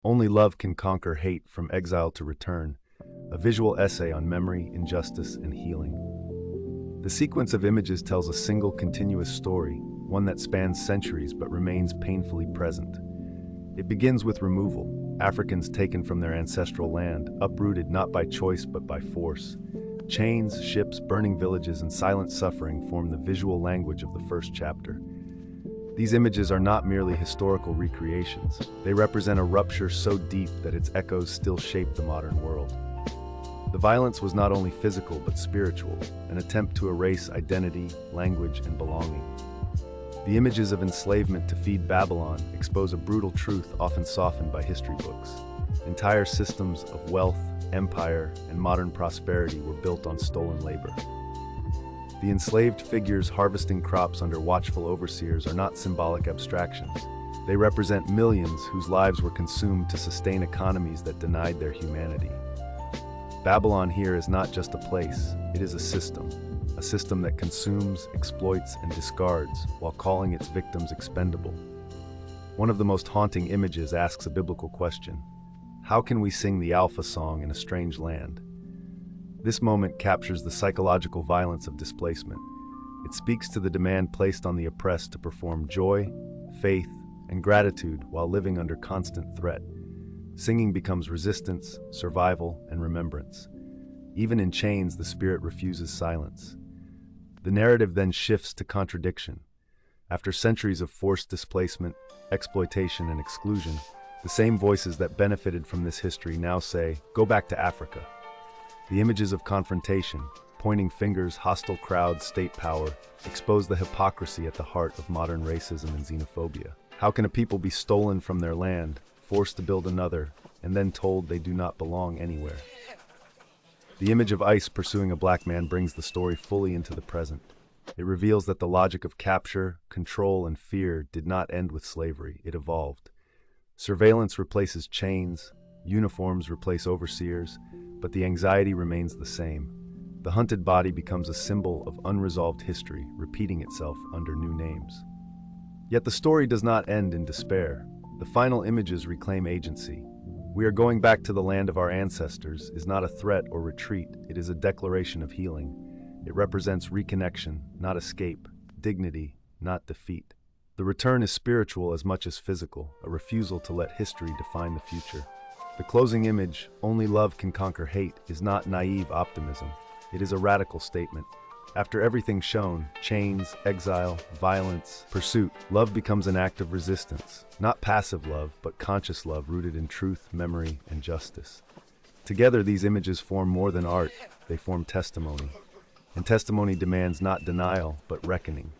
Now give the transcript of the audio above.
Only Love Can Conquer Hate, From Exile to Return, a visual essay on memory, injustice, and healing. The sequence of images tells a single continuous story, one that spans centuries but remains painfully present. It begins with removal, Africans taken from their ancestral land, uprooted not by choice but by force. Chains, ships, burning villages, and silent suffering form the visual language of the first chapter. These images are not merely historical recreations. They represent a rupture so deep that its echoes still shape the modern world. The violence was not only physical but spiritual, an attempt to erase identity, language, and belonging. The images of enslavement to feed Babylon expose a brutal truth often softened by history books. Entire systems of wealth, empire, and modern prosperity were built on stolen labor. The enslaved figures harvesting crops under watchful overseers are not symbolic abstractions. They represent millions whose lives were consumed to sustain economies that denied their humanity. Babylon here is not just a place, it is a system that consumes, exploits, and discards while calling its victims expendable. One of the most haunting images asks a biblical question: how can we sing the Alpha song in a strange land? This moment captures the psychological violence of displacement. It speaks to the demand placed on the oppressed to perform joy, faith, and gratitude while living under constant threat. Singing becomes resistance, survival, and remembrance. Even in chains, the spirit refuses silence. The narrative then shifts to contradiction. After centuries of forced displacement, exploitation, and exclusion, the same voices that benefited from this history now say, "Go back to Africa." The images of confrontation, pointing fingers, hostile crowds, state power, expose the hypocrisy at the heart of modern racism and xenophobia. How can a people be stolen from their land, forced to build another, and then told they do not belong anywhere? The image of ICE pursuing a black man brings the story fully into the present. It reveals that the logic of capture, control, and fear did not end with slavery, it evolved. Surveillance replaces chains, uniforms replace overseers, but the anxiety remains the same. The hunted body becomes a symbol of unresolved history, repeating itself under new names. Yet the story does not end in despair. The final images reclaim agency. "We are going back to the land of our ancestors" is not a threat or retreat, it is a declaration of healing. It represents reconnection, not escape, dignity, not defeat. The return is spiritual as much as physical, a refusal to let history define the future. The closing image, "Only Love Can Conquer Hate," is not naive optimism. It is a radical statement. After everything shown, chains, exile, violence, pursuit, love becomes an act of resistance. Not passive love, but conscious love rooted in truth, memory, and justice. Together, these images form more than art, they form testimony. And testimony demands not denial, but reckoning.